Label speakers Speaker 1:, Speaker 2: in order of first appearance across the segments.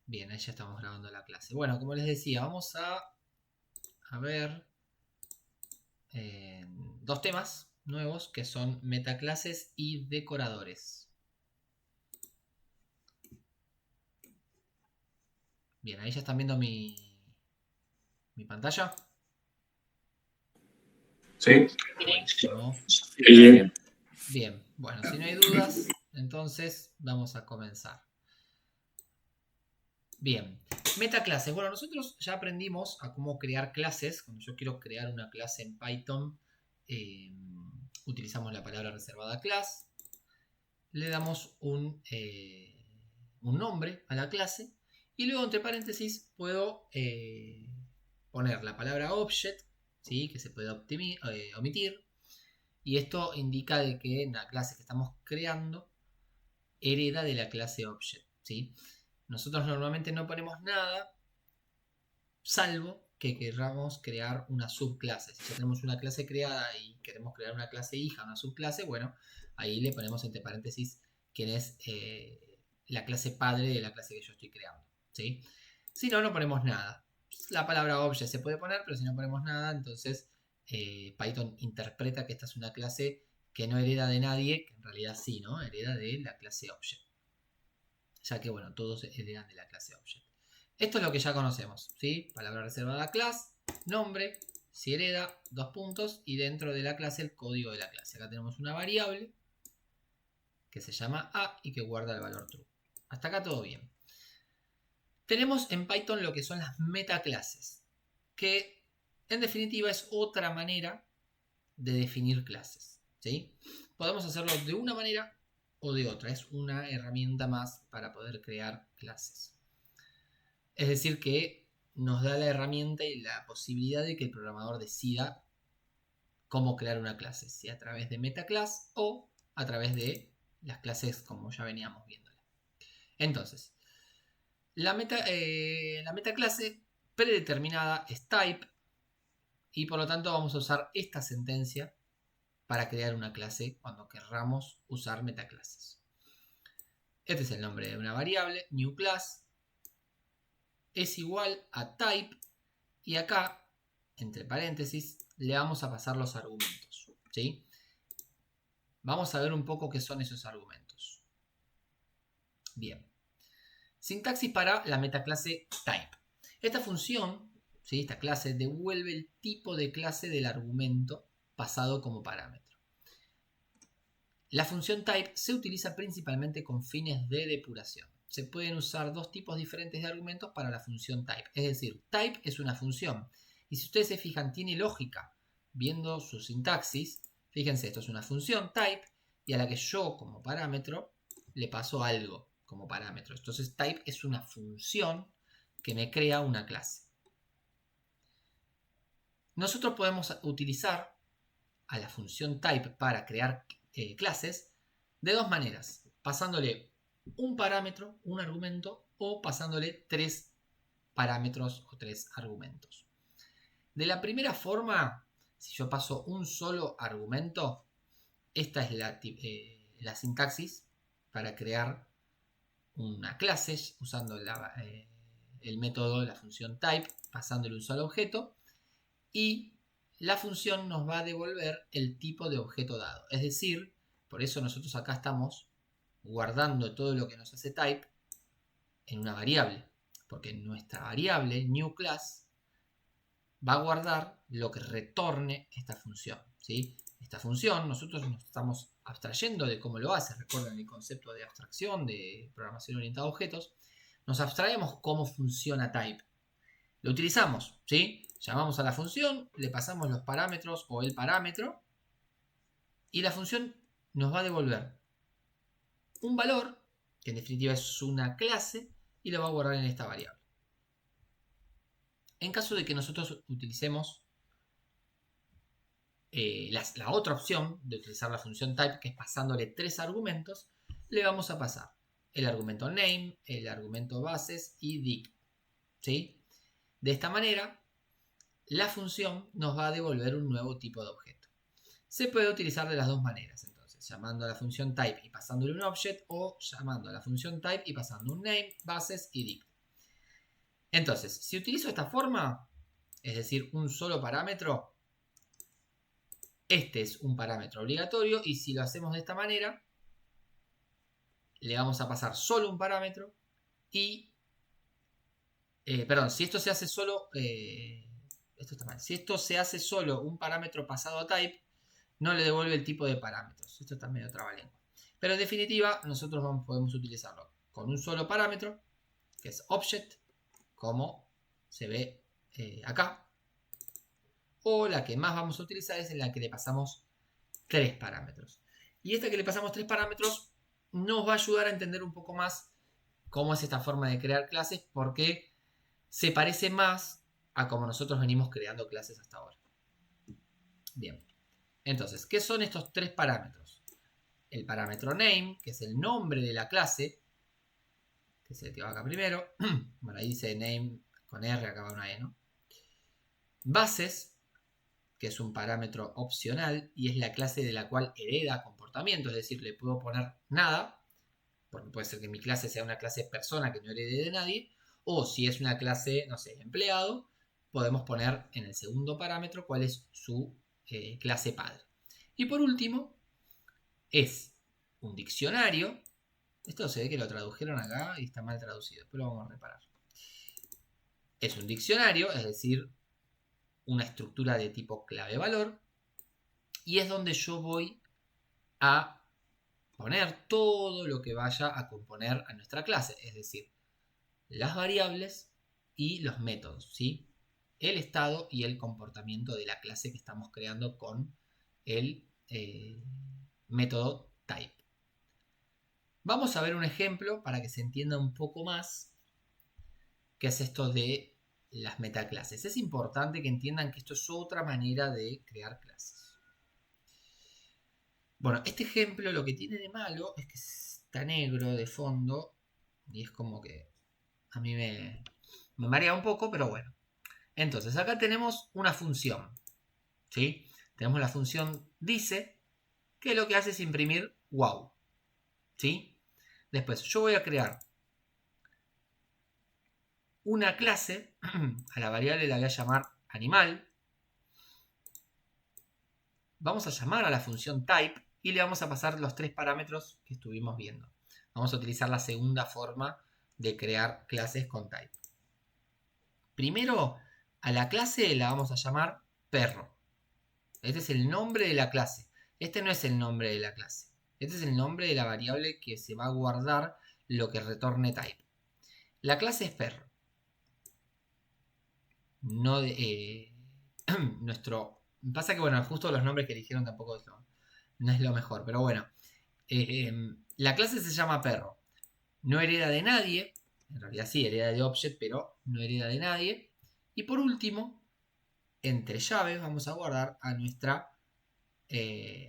Speaker 1: Bien, ahí ya estamos grabando la clase. Bueno, como les decía, vamos a ver dos temas nuevos que son metaclases y decoradores. Bien, ahí ya están viendo mi pantalla.
Speaker 2: Sí.
Speaker 1: Buenísimo.
Speaker 2: Bien.
Speaker 1: Bien, bueno, si no hay dudas, entonces vamos a comenzar. Bien, metaclases. Bueno, nosotros ya aprendimos a cómo crear clases. Cuando yo quiero crear una clase en Python, eh, utilizamos la palabra reservada class. Le damos un nombre a la clase y luego entre paréntesis puedo poner la palabra object, ¿sí? Que se puede omitir, y esto indica de que la clase que estamos creando hereda de la clase object, ¿sí? Nosotros normalmente no ponemos nada salvo que queramos crear una subclase. Si ya tenemos una clase creada y queremos crear una clase hija, una subclase, bueno, ahí le ponemos entre paréntesis quién es la clase padre de la clase que yo estoy creando, ¿sí? Si no, no ponemos nada. La palabra object se puede poner, pero si no ponemos nada, entonces Python interpreta que esta es una clase que no hereda de nadie, que en realidad sí, ¿no? Hereda de la clase object. Ya que, bueno, todos heredan de la clase object. Esto es lo que ya conocemos, ¿sí? Palabra reservada class, nombre, si hereda, dos puntos, y dentro de la clase el código de la clase. Acá tenemos una variable que se llama a y que guarda el valor true. Hasta acá todo bien. Tenemos en Python lo que son las metaclases, que en definitiva es otra manera de definir clases, ¿sí? Podemos hacerlo de una manera o de otra, es una herramienta más para poder crear clases. Es decir, que nos da la herramienta y la posibilidad de que el programador decida cómo crear una clase, si a través de metaclass o a través de las clases como ya veníamos viéndola. Entonces, la metaclase predeterminada es type y por lo tanto vamos a usar esta sentencia para crear una clase cuando querramos usar metaclases. Este es el nombre de una variable, new class, es igual a type y acá, entre paréntesis, le vamos a pasar los argumentos, ¿sí? Vamos a ver un poco qué son esos argumentos. Bien. Sintaxis para la metaclase type. Esta función, ¿sí? Esta clase, devuelve el tipo de clase del argumento pasado como parámetro. La función type se utiliza principalmente con fines de depuración. Se pueden usar dos tipos diferentes de argumentos para la función type. Es decir, type es una función. Y si ustedes se fijan, tiene lógica. Viendo su sintaxis, fíjense, esto es una función type y a la que yo como parámetro le paso algo como parámetro. Entonces type es una función que me crea una clase. Nosotros podemos utilizar a la función type para crear clases de dos maneras, pasándole un parámetro, un argumento, o pasándole tres parámetros o tres argumentos. De la primera forma, si yo paso un solo argumento, esta es la sintaxis para crear una clase usando el método, la función type, pasándole un solo objeto, y la función nos va a devolver el tipo de objeto dado. Es decir, por eso nosotros acá estamos guardando todo lo que nos hace type en una variable. Porque nuestra variable, new class, va a guardar lo que retorne esta función, ¿sí? Esta función nosotros nos estamos abstrayendo de cómo lo hace. Recuerden el concepto de abstracción, de programación orientada a objetos. Nos abstraemos cómo funciona type. Lo utilizamos, ¿sí? Llamamos a la función, le pasamos los parámetros o el parámetro y la función nos va a devolver un valor, que en definitiva es una clase, y lo va a guardar en esta variable. En caso de que nosotros utilicemos la otra opción de utilizar la función type, que es pasándole tres argumentos, le vamos a pasar el argumento name, el argumento bases y dict, ¿sí? De esta manera, la función nos va a devolver un nuevo tipo de objeto. Se puede utilizar de las dos maneras, entonces, llamando a la función type y pasándole un object, o llamando a la función type y pasando un name, bases y dict. Entonces, si utilizo esta forma, es decir, un solo parámetro, este es un parámetro obligatorio y si lo hacemos de esta manera, le vamos a pasar solo un parámetro y... perdón, si esto se hace solo... esto está mal. Si esto se hace solo un parámetro pasado a type, no le devuelve el tipo de parámetros. Esto está medio trabalengua. Pero en definitiva, nosotros podemos utilizarlo con un solo parámetro, que es object, como se ve acá. O la que más vamos a utilizar es en la que le pasamos 3 parámetros. Y esta que le pasamos 3 parámetros nos va a ayudar a entender un poco más cómo es esta forma de crear clases, porque se parece más a como nosotros venimos creando clases hasta ahora. Bien. Entonces, ¿qué son estos 3 parámetros? El parámetro name, que es el nombre de la clase, que es el que va acá primero. Bueno, ahí dice name con R, acá va una E, ¿no? Bases, que es un parámetro opcional y es la clase de la cual hereda comportamiento, es decir, le puedo poner nada, porque puede ser que mi clase sea una clase persona que no herede de nadie, o si es una clase, no sé, empleado, podemos poner en el segundo parámetro cuál es su clase padre. Y por último, es un diccionario. Esto se ve que lo tradujeron acá y está mal traducido, después lo vamos a reparar. Es un diccionario, es decir, una estructura de tipo clave-valor, y es donde yo voy a poner todo lo que vaya a componer a nuestra clase, es decir, las variables y los métodos, ¿sí? El estado y el comportamiento de la clase que estamos creando con el método type. Vamos a ver un ejemplo para que se entienda un poco más qué es esto de las metaclases. Es importante que entiendan que esto es otra manera de crear clases. Bueno, este ejemplo lo que tiene de malo es que está negro de fondo y es como que a mí me marea un poco, pero bueno. Entonces, acá tenemos una función, ¿sí? Tenemos la función dice, que lo que hace es imprimir wow, ¿sí? Después, yo voy a crear una clase, a la variable la voy a llamar animal. Vamos a llamar a la función type y le vamos a pasar los 3 parámetros que estuvimos viendo. Vamos a utilizar la segunda forma de crear clases con type. Primero, a la clase la vamos a llamar perro. Este es el nombre de la clase. Este no es el nombre de la clase. Este es el nombre de la variable que se va a guardar lo que retorne type. La clase es perro. No nuestro... Pasa que, bueno, justo los nombres que eligieron tampoco no es lo mejor. Pero bueno, la clase se llama perro. No hereda de nadie. En realidad sí, hereda de object, pero no hereda de nadie. Y por último, entre llaves vamos a guardar a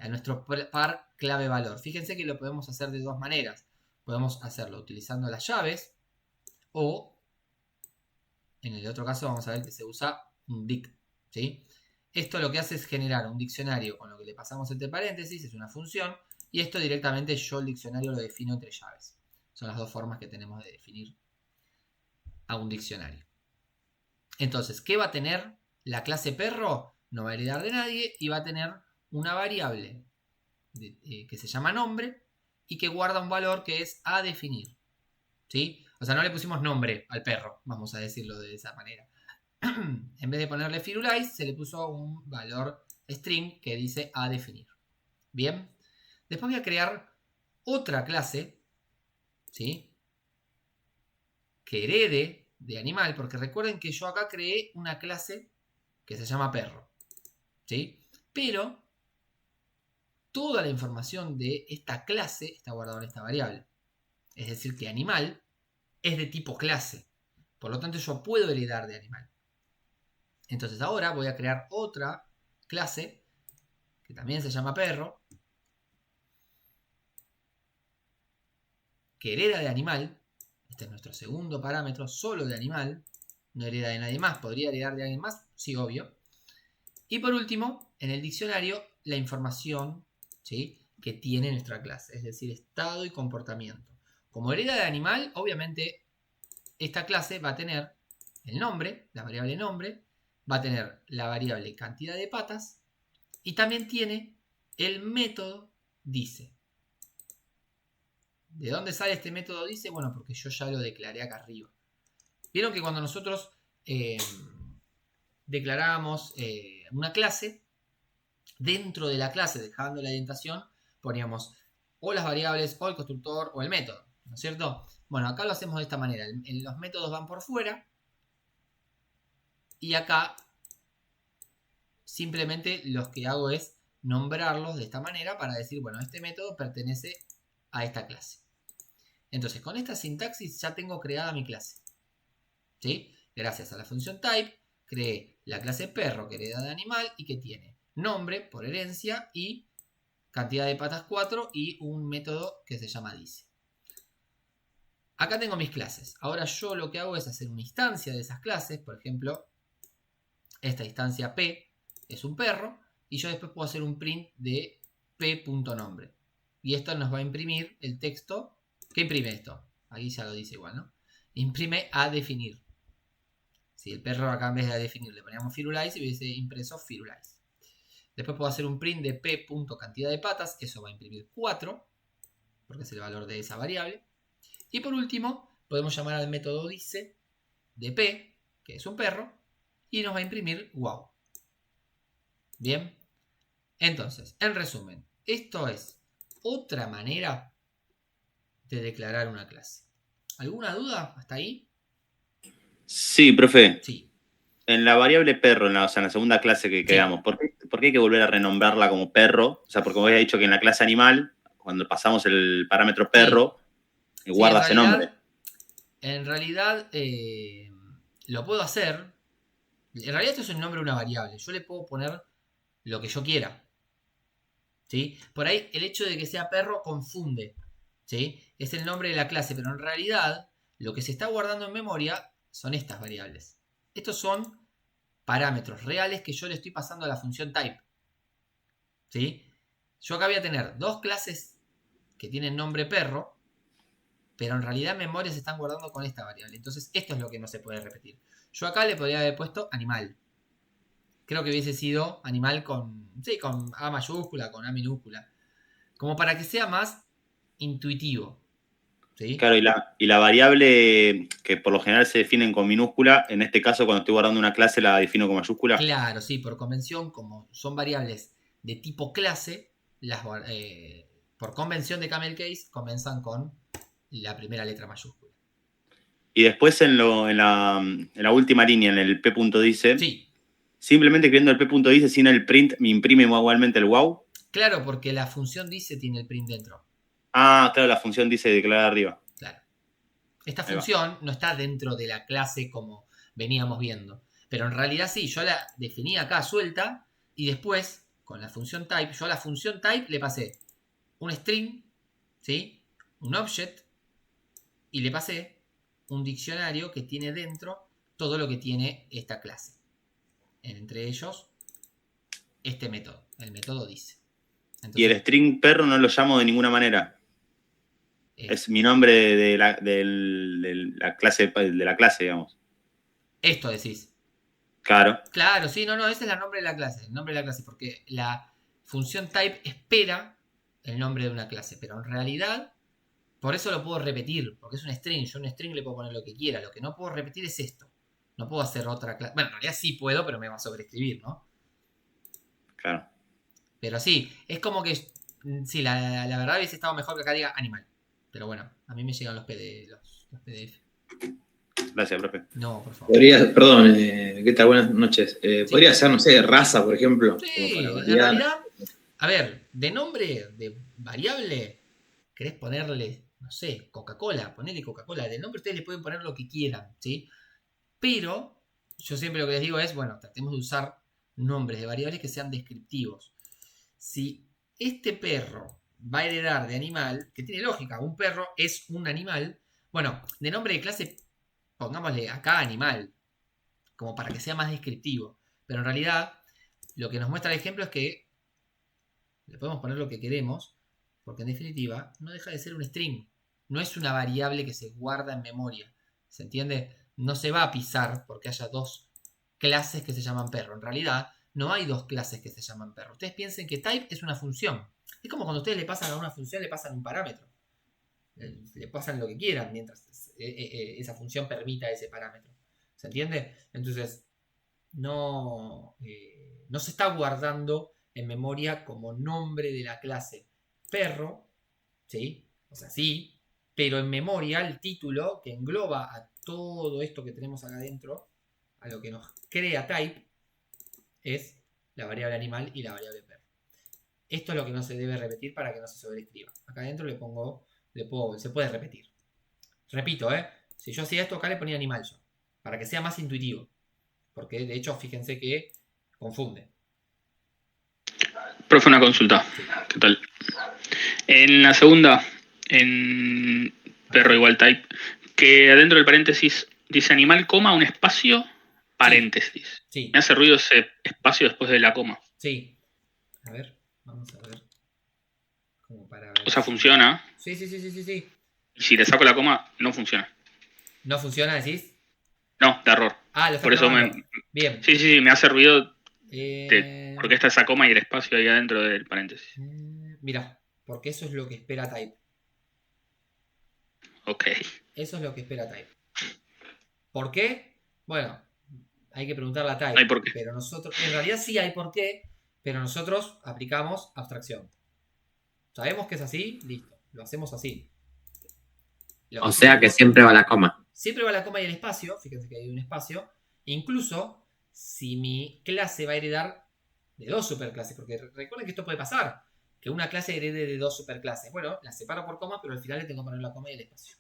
Speaker 1: nuestro par clave valor. Fíjense que lo podemos hacer de dos maneras. Podemos hacerlo utilizando las llaves o en el otro caso vamos a ver que se usa un dict, ¿sí? Esto lo que hace es generar un diccionario con lo que le pasamos entre paréntesis, es una función, y esto directamente yo el diccionario lo defino entre llaves. Son las dos formas que tenemos de definir a un diccionario. Entonces, ¿qué va a tener la clase perro? No va a heredar de nadie y va a tener una variable que se llama nombre y que guarda un valor que es a definir, ¿sí? O sea, no le pusimos nombre al perro, vamos a decirlo de esa manera. En vez de ponerle Firulais, se le puso un valor string que dice a definir. Bien. Después voy a crear otra clase, ¿sí? Que herede de animal, porque recuerden que yo acá creé una clase que se llama perro, ¿sí? Pero toda la información de esta clase está guardada en esta variable. Es decir, que animal es de tipo clase. Por lo tanto, yo puedo heredar de animal. Entonces ahora voy a crear otra clase que también se llama perro, que hereda de animal. Este es nuestro segundo parámetro, solo de animal. No hereda de nadie más. ¿Podría heredar de alguien más? Sí, obvio. Y por último, en el diccionario, la información, ¿sí?, que tiene nuestra clase, es decir, estado y comportamiento. Como hereda de animal, obviamente, esta clase va a tener el nombre, la variable nombre, va a tener la variable cantidad de patas y también tiene el método dice. ¿De dónde sale este método dice? Bueno, porque yo ya lo declaré acá arriba. Vieron que cuando nosotros declarábamos una clase, dentro de la clase, dejando la indentación, poníamos o las variables, o el constructor, o el método, ¿no es cierto? Bueno, acá lo hacemos de esta manera. Los métodos van por fuera y acá simplemente lo que hago es nombrarlos de esta manera para decir, bueno, este método pertenece a esta clase. Entonces, con esta sintaxis ya tengo creada mi clase. ¿Sí? Gracias a la función type, creé la clase perro que hereda de animal y que tiene nombre por herencia y cantidad de patas 4 y un método que se llama dice. Acá tengo mis clases. Ahora yo lo que hago es hacer una instancia de esas clases. Por ejemplo, esta instancia P es un perro y yo después puedo hacer un print de p.nombre. Y esto nos va a imprimir el texto. ¿Qué imprime esto? Aquí ya lo dice igual, ¿no? Imprime a definir. Si el perro acá en vez de a definir le poníamos Firulais y hubiese impreso Firulais. Después puedo hacer un print de p.cantidad de patas. Eso va a imprimir 4, porque es el valor de esa variable. Y por último, podemos llamar al método dice de p, que es un perro, y nos va a imprimir wow. Bien. Entonces, en resumen, esto es otra manera de declarar una clase. ¿Alguna duda hasta ahí?
Speaker 2: Sí, profe.
Speaker 1: Sí.
Speaker 2: En la variable perro, en la segunda clase que quedamos, ¿por qué hay que volver a renombrarla como perro? O sea, porque vos habías dicho que en la clase animal, cuando pasamos el parámetro perro, guarda ese nombre.
Speaker 1: En realidad, lo puedo hacer. En realidad esto es el nombre de una variable. Yo le puedo poner lo que yo quiera. ¿Sí? Por ahí el hecho de que sea perro confunde. ¿Sí? Es el nombre de la clase, pero en realidad lo que se está guardando en memoria son estas variables. Estos son parámetros reales que yo le estoy pasando a la función type. ¿Sí? Yo acá voy a tener dos clases que tienen nombre perro, pero en realidad en memoria se están guardando con esta variable. Entonces esto es lo que no se puede repetir. Yo acá le podría haber puesto animal. Creo que hubiese sido animal con A mayúscula, con A minúscula. Como para que sea más intuitivo. ¿Sí?
Speaker 2: Claro, y la variable que por lo general se definen con minúscula, en este caso cuando estoy guardando una clase la defino con mayúscula.
Speaker 1: Claro, sí, por convención, como son variables de tipo clase, por convención de Camel Case comienzan con la primera letra mayúscula.
Speaker 2: Y después en la última línea, en el p.dice,
Speaker 1: Sí.
Speaker 2: Simplemente escribiendo el p.dice sin el print me imprime igualmente el wow.
Speaker 1: Claro, porque la función dice tiene el print dentro.
Speaker 2: Ah, claro, la función dice declarar arriba.
Speaker 1: Claro. Esta función no está dentro de la clase como veníamos viendo. Pero en realidad sí, yo la definí acá suelta y después, con la función type, yo a la función type le pasé un string, ¿sí? Un object, y le pasé un diccionario que tiene dentro todo lo que tiene esta clase. Entre ellos, este método. El método dice. Entonces,
Speaker 2: y el string perro no lo llamo de ninguna manera. Es mi nombre de la clase, digamos.
Speaker 1: Esto decís.
Speaker 2: Claro.
Speaker 1: Claro, sí, no, ese es el nombre de la clase. El nombre de la clase, porque la función type espera el nombre de una clase. Pero en realidad, por eso lo puedo repetir, porque es un string. Yo a un string le puedo poner lo que quiera. Lo que no puedo repetir es esto. No puedo hacer otra clase. Bueno, en realidad sí puedo, pero me va a sobreescribir, ¿no?
Speaker 2: Claro.
Speaker 1: Pero sí, es como que. Sí, la verdad hubiese estado mejor que acá diga animal. Pero bueno, a mí me llegan los PDF.
Speaker 2: Gracias, profe.
Speaker 1: No, por favor.
Speaker 3: Perdón, ¿qué tal? Buenas noches. ¿Podría ser, no sé, raza, por ejemplo?
Speaker 1: Sí, en realidad, a ver, de nombre de variable, querés ponerle, no sé, Coca-Cola, ponele Coca-Cola. De nombre ustedes le pueden poner lo que quieran, ¿sí? Pero yo siempre lo que les digo es, bueno, tratemos de usar nombres de variables que sean descriptivos. Si este perro va a heredar de animal, que tiene lógica, un perro es un animal, bueno, de nombre de clase pongámosle acá animal, como para que sea más descriptivo. Pero en realidad, lo que nos muestra el ejemplo es que le podemos poner lo que queremos, porque en definitiva no deja de ser un string. No es una variable que se guarda en memoria. ¿Se entiende? no se va a pisar porque haya dos clases que se llaman perro. En realidad, no hay dos clases que se llaman perro. Ustedes piensen que type es una función. Es como cuando ustedes le pasan a una función, le pasan un parámetro. Le pasan lo que quieran mientras esa función permita ese parámetro. ¿Se entiende? Entonces, no se está guardando en memoria como nombre de la clase perro, ¿sí? O sea, sí, pero en memoria el título que engloba a todo esto que tenemos acá adentro, a lo que nos crea type, es la variable animal y la variable perro. Esto es lo que no se debe repetir para que no se sobreescriba. Acá adentro se puede repetir. Repito, si yo hacía esto acá le ponía animal yo, para que sea más intuitivo. Porque de hecho, fíjense que confunde.
Speaker 4: Profe, una consulta.
Speaker 1: Sí.
Speaker 4: ¿Qué tal? En la segunda, en perro igual type, que adentro del paréntesis dice animal, coma, un espacio, paréntesis.
Speaker 1: Sí.
Speaker 4: Me hace ruido ese espacio después de la coma.
Speaker 1: Sí. A ver, vamos a ver. Como para ver.
Speaker 4: O sea, funciona.
Speaker 1: Sí.
Speaker 4: Y si le saco la coma, no funciona.
Speaker 1: ¿No funciona, decís?
Speaker 4: No, de error.
Speaker 1: Ah, lo está
Speaker 4: Por eso
Speaker 1: probando. Bien.
Speaker 4: Sí, me hace ruido porque está esa coma y el espacio ahí adentro del paréntesis.
Speaker 1: Mira, porque eso es lo que espera type.
Speaker 4: Ok.
Speaker 1: Eso es lo que espera type. ¿Por qué? Bueno, hay que preguntarle a type.
Speaker 4: No hay por qué.
Speaker 1: Pero nosotros, en realidad sí hay por qué, pero nosotros aplicamos abstracción. Sabemos que es así, listo. Lo hacemos así.
Speaker 5: O sea que siempre va la coma.
Speaker 1: Siempre va la coma y el espacio. Fíjense que hay un espacio. Incluso si mi clase va a heredar de dos superclases. Porque recuerden que esto puede pasar. Que una clase herede de dos superclases. Bueno, la separo por coma, pero al final le tengo que poner la coma y el espacio.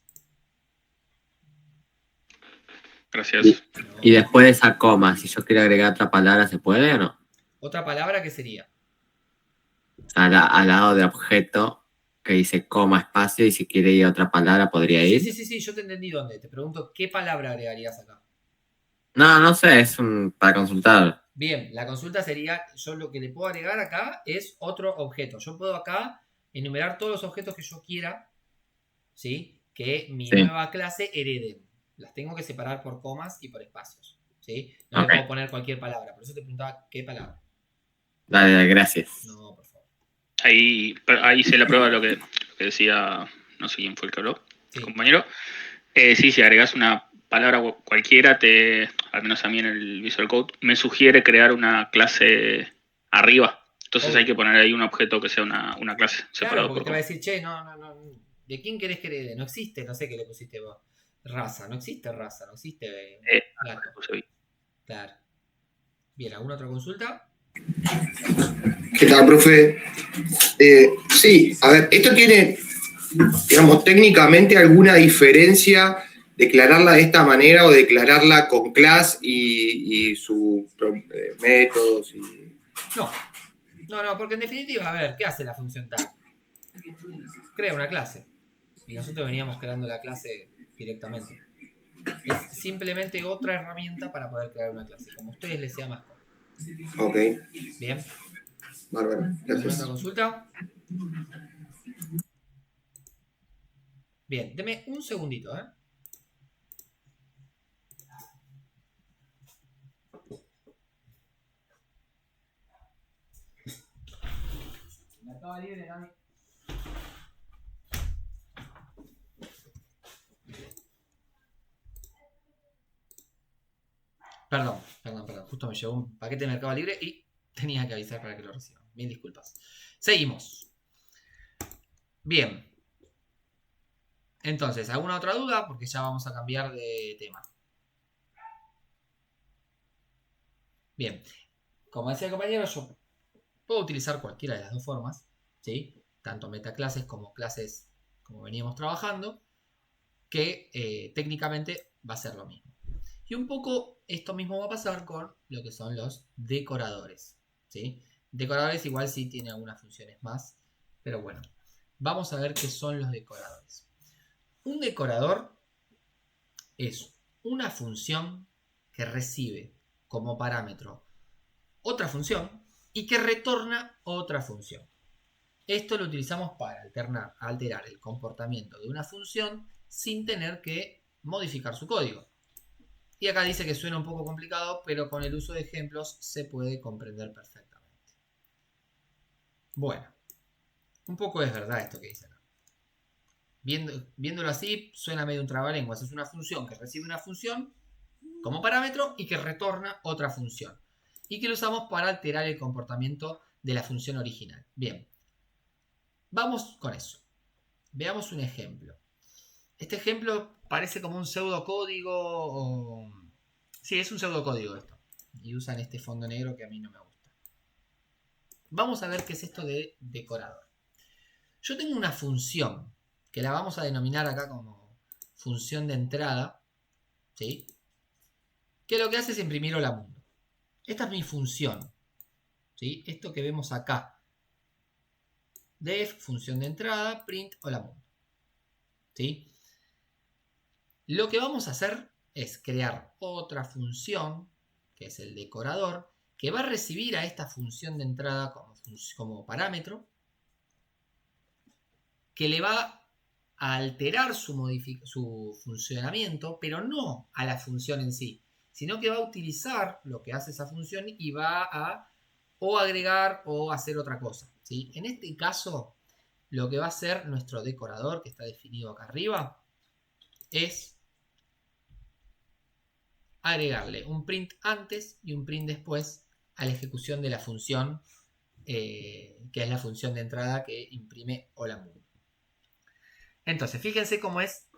Speaker 4: Gracias.
Speaker 5: Y después de esa coma, si yo quiero agregar otra palabra, ¿se puede o no?
Speaker 1: Otra palabra que sería.
Speaker 5: Al lado de objeto que dice coma, espacio, y si quiere ir a otra palabra, ¿podría ir?
Speaker 1: Sí, yo te entendí dónde. Te pregunto, ¿qué palabra agregarías acá?
Speaker 5: No sé, es para consultar.
Speaker 1: Bien, la consulta sería, yo lo que le puedo agregar acá es otro objeto. Yo puedo acá enumerar todos los objetos que yo quiera, ¿sí? Que mi nueva clase hereden. Las tengo que separar por comas y por espacios, ¿sí? No le puedo poner cualquier palabra, por eso te preguntaba qué palabra.
Speaker 5: Dale, gracias.
Speaker 1: No, por favor.
Speaker 4: Ahí se la prueba lo que decía, no sé quién fue el que habló,
Speaker 1: Sí.
Speaker 4: compañero. Sí, si agregas una palabra cualquiera, al menos a mí en el Visual Code, me sugiere crear una clase arriba. Entonces hay que poner ahí un objeto que sea una clase separado.
Speaker 1: Claro, porque te va a decir, che, no, ¿de quién querés que herede? No existe, no sé qué le pusiste vos. Raza, no existe gato. Claro. Bien, ¿alguna otra consulta?
Speaker 6: ¿Qué tal, profe? Sí, a ver, ¿esto tiene, digamos, técnicamente alguna diferencia declararla de esta manera o declararla con class y sus métodos?
Speaker 1: No, porque en definitiva, a ver, ¿qué hace la función tag? Crea una clase. Y nosotros veníamos creando la clase directamente. Es simplemente otra herramienta para poder crear una clase, como a ustedes les sea más cómodo.
Speaker 6: Ok.
Speaker 1: Bien.
Speaker 6: Bárbaro, gracias.
Speaker 1: ¿Otra consulta? Bien, deme un segundito, Mercado Libre, Dani. Perdón. Justo me llegó un paquete de Mercado Libre y tenía que avisar para que lo reciban. Mil disculpas. Seguimos. Bien. Entonces, ¿alguna otra duda? Porque ya vamos a cambiar de tema. Bien. Como decía el compañero, yo puedo utilizar cualquiera de las dos formas, ¿sí? Tanto metaclases como clases como veníamos trabajando, que técnicamente va a ser lo mismo. Y un poco esto mismo va a pasar con lo que son los decoradores, ¿sí? Decoradores igual sí tiene algunas funciones más, pero bueno, vamos a ver qué son los decoradores. Un decorador es una función que recibe como parámetro otra función y que retorna otra función. Esto lo utilizamos para alterar el comportamiento de una función sin tener que modificar su código. Y acá dice que suena un poco complicado, pero con el uso de ejemplos se puede comprender perfectamente. Bueno, un poco es verdad esto que dice acá. Viéndolo así, suena medio un trabalenguas. Es una función que recibe una función como parámetro y que retorna otra función. Y que lo usamos para alterar el comportamiento de la función original. Bien, vamos con eso. Veamos un ejemplo. Este ejemplo parece como un pseudocódigo o... Sí, es un pseudocódigo esto. Y usan este fondo negro que a mí no me gusta. Vamos a ver qué es esto de decorador. Yo tengo una función que la vamos a denominar acá como función de entrada, ¿sí? Que lo que hace es imprimir hola mundo. Esta es mi función, ¿sí? Esto que vemos acá. Def, función de entrada, print, hola mundo. ¿Sí? Lo que vamos a hacer es crear otra función, que es el decorador, que va a recibir a esta función de entrada como parámetro, que le va a alterar su funcionamiento, pero no a la función en sí, sino que va a utilizar lo que hace esa función y va a o agregar o hacer otra cosa, ¿sí? En este caso, lo que va a hacer nuestro decorador, que está definido acá arriba, es agregarle un print antes y un print después a la ejecución de la función, que es la función de entrada que imprime hola mundo. Entonces, fíjense cómo es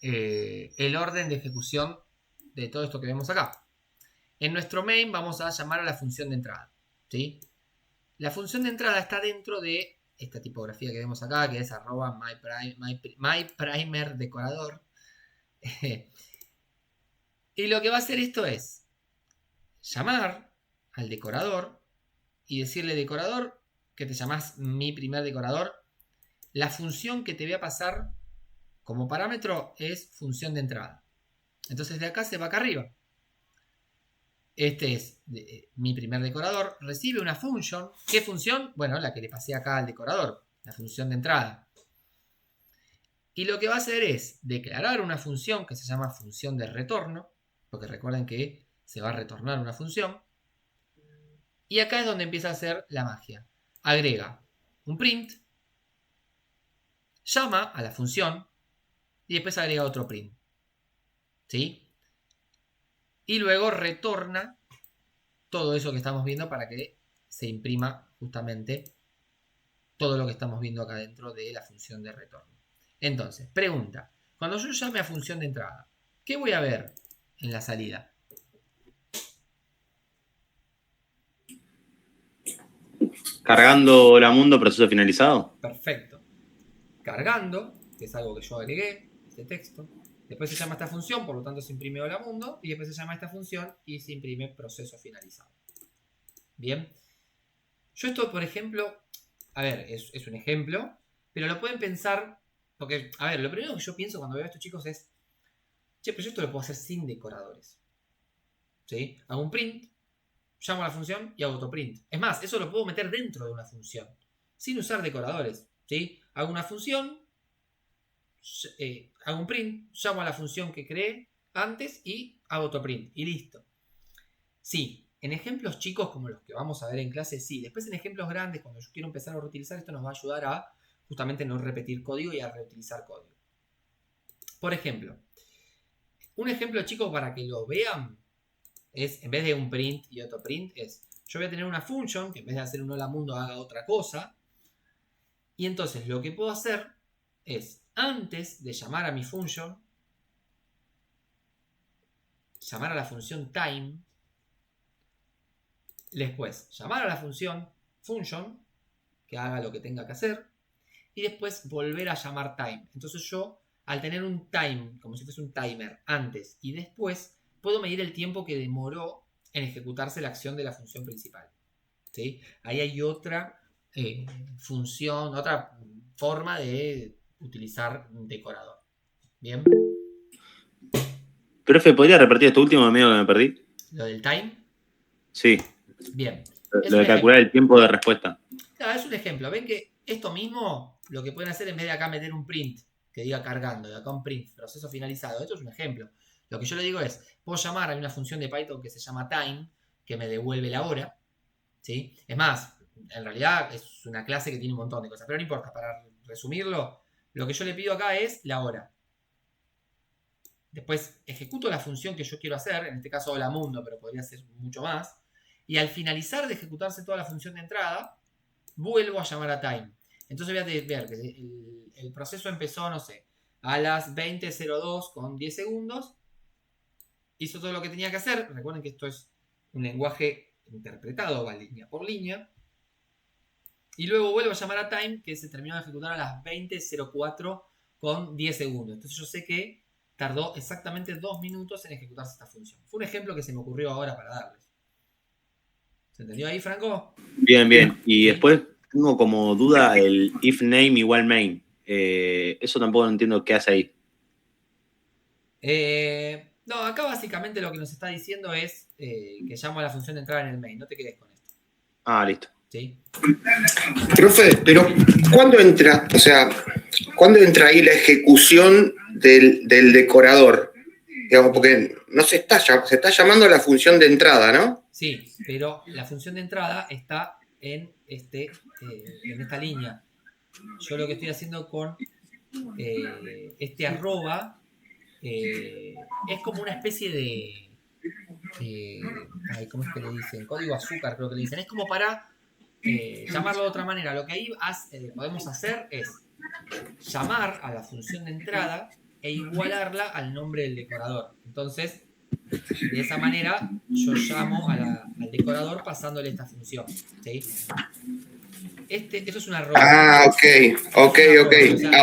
Speaker 1: el orden de ejecución de todo esto que vemos acá. En nuestro main vamos a llamar a la función de entrada, ¿sí? La función de entrada está dentro de esta tipografía que vemos acá, que es @myPrimerDecorador. Y lo que va a hacer esto es llamar al decorador y decirle: decorador, que te llamás mi primer decorador, la función que te voy a pasar como parámetro es función de entrada. Entonces de acá se va acá arriba. Este es mi primer decorador, recibe una función. ¿Qué función? Bueno, la que le pasé acá al decorador, la función de entrada. Y lo que va a hacer es declarar una función que se llama función de retorno, porque recuerden que se va a retornar una función. Y acá es donde empieza a hacer la magia. Agrega un print, llama a la función y después agrega otro print, ¿sí? Y luego retorna todo eso que estamos viendo para que se imprima justamente todo lo que estamos viendo acá dentro de la función de retorno. Entonces, pregunta. Cuando yo llame a función de entrada, ¿qué voy a ver en la salida?
Speaker 2: Cargando hola mundo, proceso finalizado.
Speaker 1: Perfecto. Cargando, que es algo que yo agregué, este texto. Después se llama esta función, por lo tanto se imprime hola mundo. Y después se llama esta función y se imprime proceso finalizado. Bien. Yo esto, por ejemplo, a ver, es un ejemplo, pero lo pueden pensar, porque, a ver, lo primero que yo pienso cuando veo a estos chicos es: che, pero yo esto lo puedo hacer sin decoradores. ¿Sí? Hago un print, llamo a la función y hago otro print. Es más, eso lo puedo meter dentro de una función, sin usar decoradores. ¿Sí? Hago una función, hago un print, llamo a la función que creé antes y hago otro print. Y listo. Sí, en ejemplos chicos como los que vamos a ver en clase, sí. Después en ejemplos grandes, cuando yo quiero empezar a reutilizar, esto nos va a ayudar a justamente no repetir código y a reutilizar código. Por ejemplo, un ejemplo chico para que lo vean es, en vez de un print y otro print, es: yo voy a tener una función que en vez de hacer un hola mundo haga otra cosa. Y entonces lo que puedo hacer es, antes de llamar a mi function, llamar a la función time, después llamar a la function, que haga lo que tenga que hacer, y después volver a llamar time. Entonces yo, al tener un time, como si fuese un timer, antes y después, puedo medir el tiempo que demoró en ejecutarse la acción de la función principal, ¿sí? Ahí hay otra función, otra forma de utilizar un decorador. ¿Bien?
Speaker 2: Profe, ¿podría repetir esto último medio que me perdí?
Speaker 1: ¿Lo del time?
Speaker 2: Sí.
Speaker 1: Bien.
Speaker 2: Lo de calcular el tiempo de respuesta.
Speaker 1: Claro, es un ejemplo. Ven que esto mismo, lo que pueden hacer en vez de acá meter un print, que diga cargando, y acá un print, proceso finalizado. Esto es un ejemplo. Lo que yo le digo es, puedo llamar, hay una función de Python que se llama time, que me devuelve la hora, ¿sí? Es más, en realidad es una clase que tiene un montón de cosas, pero no importa, para resumirlo, lo que yo le pido acá es la hora. Después ejecuto la función que yo quiero hacer, en este caso hola mundo, pero podría ser mucho más. Y al finalizar de ejecutarse toda la función de entrada, vuelvo a llamar a time. Entonces voy a ver que el proceso empezó, no sé, a las 20:02 con 10 segundos. Hizo todo lo que tenía que hacer. Recuerden que esto es un lenguaje interpretado, va línea por línea. Y luego vuelvo a llamar a time, que se terminó de ejecutar a las 20:04 con 10 segundos. Entonces yo sé que tardó exactamente 2 minutos en ejecutarse esta función. Fue un ejemplo que se me ocurrió ahora para darles. ¿Se entendió ahí, Franco?
Speaker 2: Bien, bien. Y después tengo como duda el if name igual main. Eso tampoco no entiendo qué hace ahí.
Speaker 1: No, acá básicamente lo que nos está diciendo es que llamo a la función de entrada en el main. No te quedes con esto.
Speaker 2: Ah, listo.
Speaker 1: ¿Sí?
Speaker 6: Profe, pero ¿cuándo entra? O sea, ¿cuándo entra ahí la ejecución del decorador? Digamos, porque no se está llamando a la función de entrada, ¿no?
Speaker 1: Sí, pero la función de entrada está en esta línea. Yo lo que estoy haciendo con este arroba es como una especie de ¿cómo es que le dicen? Código azúcar creo que le dicen. Es como para llamarlo de otra manera. Lo que ahí podemos hacer es llamar a la función de entrada e igualarla al nombre del decorador. Entonces, de esa manera yo llamo al decorador pasándole esta función, ¿sí? Eso es una arroba.
Speaker 6: Ah, ok.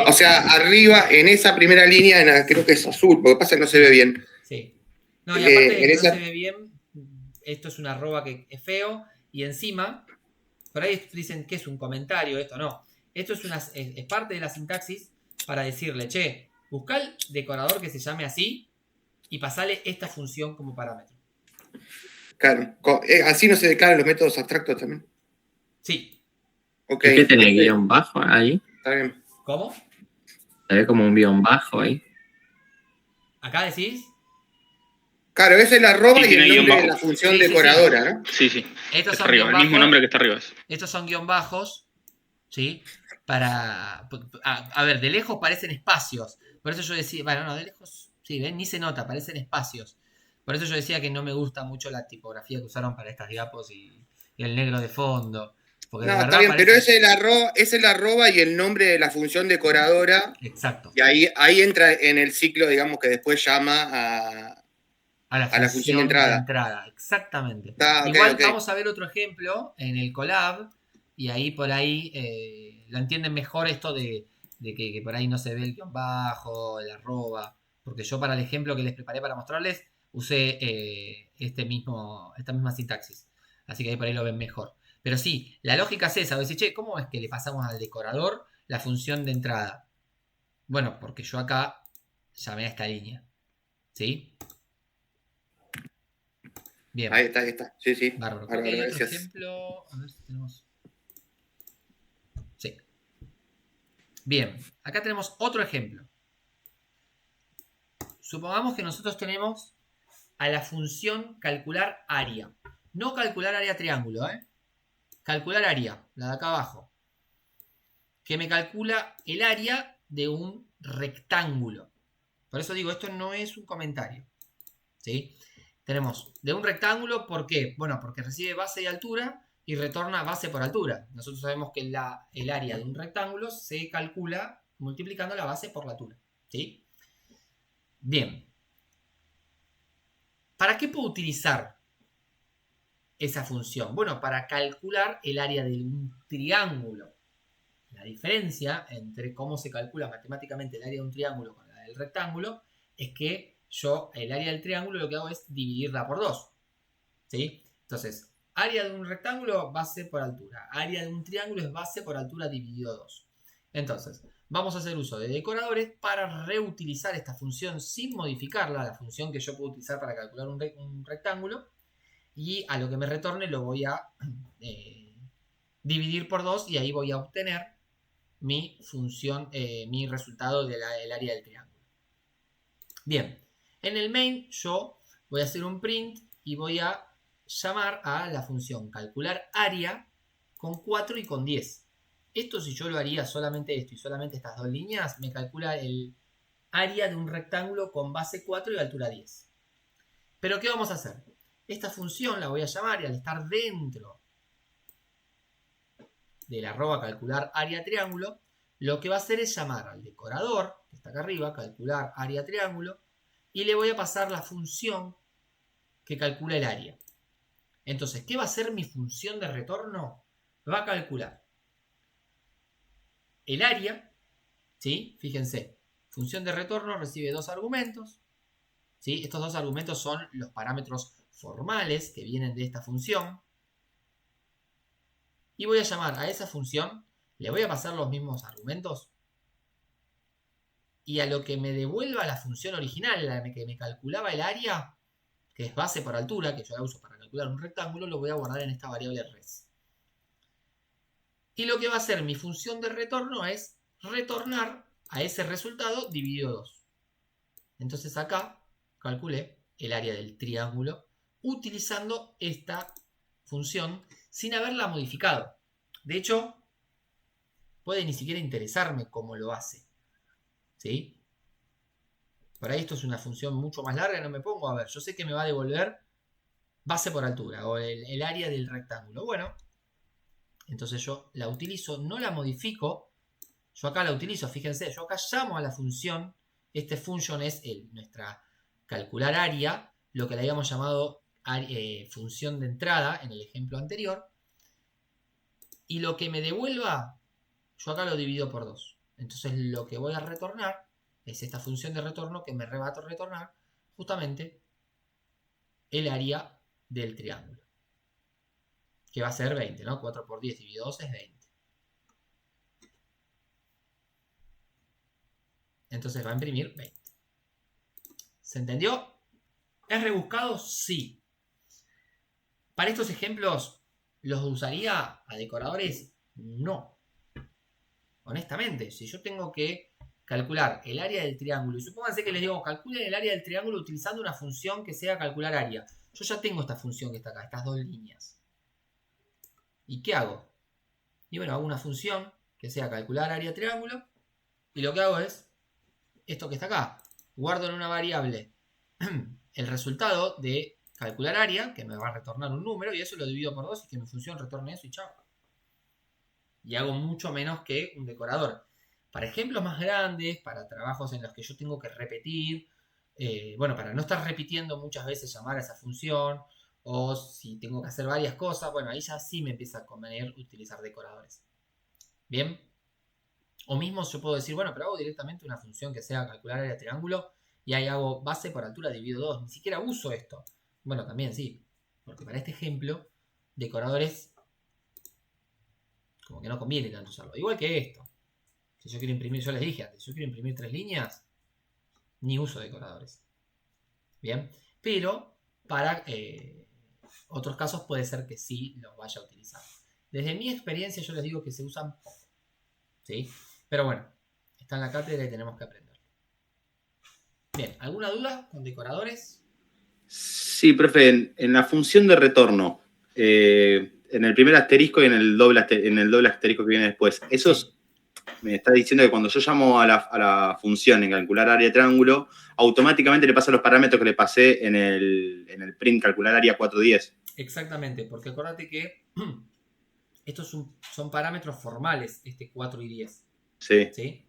Speaker 6: O sea, arriba en esa primera línea, creo que es azul, porque pasa que no se ve bien.
Speaker 1: Sí. No, y aparte de que no se ve bien, esto es una arroba que es feo, y encima, por ahí dicen que es un comentario, esto no. Esto es parte de la sintaxis para decirle, che, busca el decorador que se llame así y pasale esta función como parámetro.
Speaker 6: Claro, así no se declaran los métodos abstractos también.
Speaker 1: Sí.
Speaker 6: Ok.
Speaker 5: ¿Y qué tiene guión bajo ahí?
Speaker 6: Está bien.
Speaker 1: ¿Cómo?
Speaker 5: Se ve como un guión bajo ahí.
Speaker 1: ¿Acá decís?
Speaker 6: Claro, esa es la arroba
Speaker 4: Sí,
Speaker 6: y el
Speaker 4: tiene
Speaker 6: nombre
Speaker 4: guión
Speaker 6: de la
Speaker 4: bajo.
Speaker 6: función
Speaker 1: Sí, sí,
Speaker 6: decoradora, ¿no?
Speaker 4: Sí, sí.
Speaker 1: Estos
Speaker 4: Está
Speaker 1: son
Speaker 4: arriba,
Speaker 1: guión
Speaker 4: el mismo
Speaker 1: bajos.
Speaker 4: nombre que está arriba.
Speaker 1: Estos son guión bajos, ¿sí? A ver, de lejos parecen espacios. Por eso yo decía, bueno, no, de lejos, sí, ven, ni se nota, parecen espacios. Por eso yo decía que no me gusta mucho la tipografía que usaron para estas diapos y el negro de fondo. Porque
Speaker 6: No,
Speaker 1: de
Speaker 6: está
Speaker 1: verdad
Speaker 6: bien,
Speaker 1: parece...
Speaker 6: pero es el arroba y el nombre de la función decoradora.
Speaker 1: Exacto.
Speaker 6: Y ahí entra en el ciclo, digamos, que después llama
Speaker 1: A la función de entrada. Exactamente. Igual vamos a ver otro ejemplo en el collab y ahí por ahí lo entienden mejor esto de que por ahí no se ve el guión bajo, el arroba, porque yo para el ejemplo que les preparé para mostrarles usé esta misma sintaxis. Así que ahí por ahí lo ven mejor. Pero sí, la lógica es esa. Decir, che, ¿cómo es que le pasamos al decorador la función de entrada? Bueno, porque yo acá llamé a esta línea. ¿Sí? Bien.
Speaker 6: Ahí está. Sí.
Speaker 1: Bárbaro.
Speaker 6: Bárbaro,
Speaker 1: Hay otro
Speaker 6: gracias.
Speaker 1: ejemplo. A ver si tenemos. Sí. Bien. Acá tenemos otro ejemplo. Supongamos que nosotros tenemos a la función calcular área. No calcular área triángulo, ¿eh? Calcular área, la de acá abajo. Que me calcula el área de un rectángulo. Por eso digo, esto no es un comentario. ¿Sí? Tenemos de un rectángulo, ¿por qué? Bueno, porque recibe base y altura y retorna base por altura. Nosotros sabemos que el área de un rectángulo se calcula multiplicando la base por la altura. ¿Sí? Bien. ¿Para qué puedo utilizar esa función? Bueno, para calcular el área de un triángulo. La diferencia entre cómo se calcula matemáticamente el área de un triángulo con la del rectángulo es que yo el área del triángulo lo que hago es dividirla por 2. ¿Sí? Entonces, área de un rectángulo, base por altura. Área de un triángulo es base por altura dividido 2. Entonces, vamos a hacer uso de decoradores para reutilizar esta función sin modificarla, la función que yo puedo utilizar para calcular un rectángulo, y a lo que me retorne lo voy a dividir por 2 y ahí voy a obtener mi función, mi resultado del área del triángulo. Bien, en el main yo voy a hacer un print y voy a llamar a la función calcular área con 4 y con 10. Esto, si yo lo haría solamente esto y solamente estas dos líneas, me calcula el área de un rectángulo con base 4 y altura 10. Pero ¿qué vamos a hacer? Esta función la voy a llamar y al estar dentro del arroba calcular área triángulo, lo que va a hacer es llamar al decorador, que está acá arriba, calcular área triángulo, y le voy a pasar la función que calcula el área. Entonces, ¿qué va a hacer mi función de retorno? Va a calcular el área, ¿sí? Fíjense, función de retorno recibe dos argumentos, ¿sí? Estos dos argumentos son los parámetros formales que vienen de esta función. Y voy a llamar a esa función, le voy a pasar los mismos argumentos. Y a lo que me devuelva la función original, la que me calculaba el área, que es base por altura, que yo la uso para calcular un rectángulo, lo voy a guardar en esta variable res. Y lo que va a hacer mi función de retorno es retornar a ese resultado dividido 2. Entonces acá calculé el área del triángulo utilizando esta función sin haberla modificado. De hecho, puede ni siquiera interesarme cómo lo hace, ¿sí? Por ahí esto es una función mucho más larga, no me pongo a ver. Yo sé que me va a devolver base por altura o el área del rectángulo. Bueno, entonces yo la utilizo, no la modifico. Yo acá la utilizo, fíjense, yo acá llamo a la función. Este function es nuestra calcular área, lo que le habíamos llamado función de entrada en el ejemplo anterior. Y lo que me devuelva, yo acá lo divido por 2. Entonces lo que voy a retornar es esta función de retorno que me va a retornar justamente el área del triángulo. Que va a ser 20, ¿no? 4 por 10 dividido 2 es 20. Entonces va a imprimir 20. ¿Se entendió? ¿Es rebuscado? Sí. Para estos ejemplos, ¿los usaría a decoradores? No. Honestamente, si yo tengo que calcular el área del triángulo, y supónganse que les digo, calculen el área del triángulo utilizando una función que sea calcular área. Yo ya tengo esta función que está acá, estas dos líneas. ¿Y qué hago? Y bueno, hago una función que sea calcular área triángulo, y lo que hago es esto que está acá. Guardo en una variable el resultado de calcular área, que me va a retornar un número, y eso lo divido por 2 y que mi función retorne eso y chao. Y hago mucho menos que un decorador. Para ejemplos más grandes, para trabajos en los que yo tengo que repetir, bueno, para no estar repitiendo muchas veces llamar a esa función, o si tengo que hacer varias cosas, bueno, ahí ya sí me empieza a convenir utilizar decoradores. ¿Bien? O mismo yo puedo decir, bueno, pero hago directamente una función que sea calcular área triángulo, y ahí hago base por altura dividido 2. Ni siquiera uso esto. Bueno, también sí, porque para este ejemplo, decoradores como que no conviene tanto usarlo. Igual que esto. Si yo quiero imprimir, yo les dije antes, si yo quiero imprimir 3 líneas, ni uso decoradores. Bien, pero para otros casos puede ser que sí los vaya a utilizar. Desde mi experiencia yo les digo que se usan poco, ¿sí? Pero bueno, está en la cátedra y tenemos que aprenderlo. Bien, ¿alguna duda con decoradores?
Speaker 2: Sí, profe, en la función de retorno, en el primer asterisco y en el doble asterisco que viene después, esos me está diciendo que cuando yo llamo a la función en calcular área de triángulo, automáticamente le pasa los parámetros que le pasé en el print calcular área 410.
Speaker 1: Exactamente, porque acuérdate que estos son parámetros formales, este 4 y 10.
Speaker 2: Sí.
Speaker 1: ¿Sí?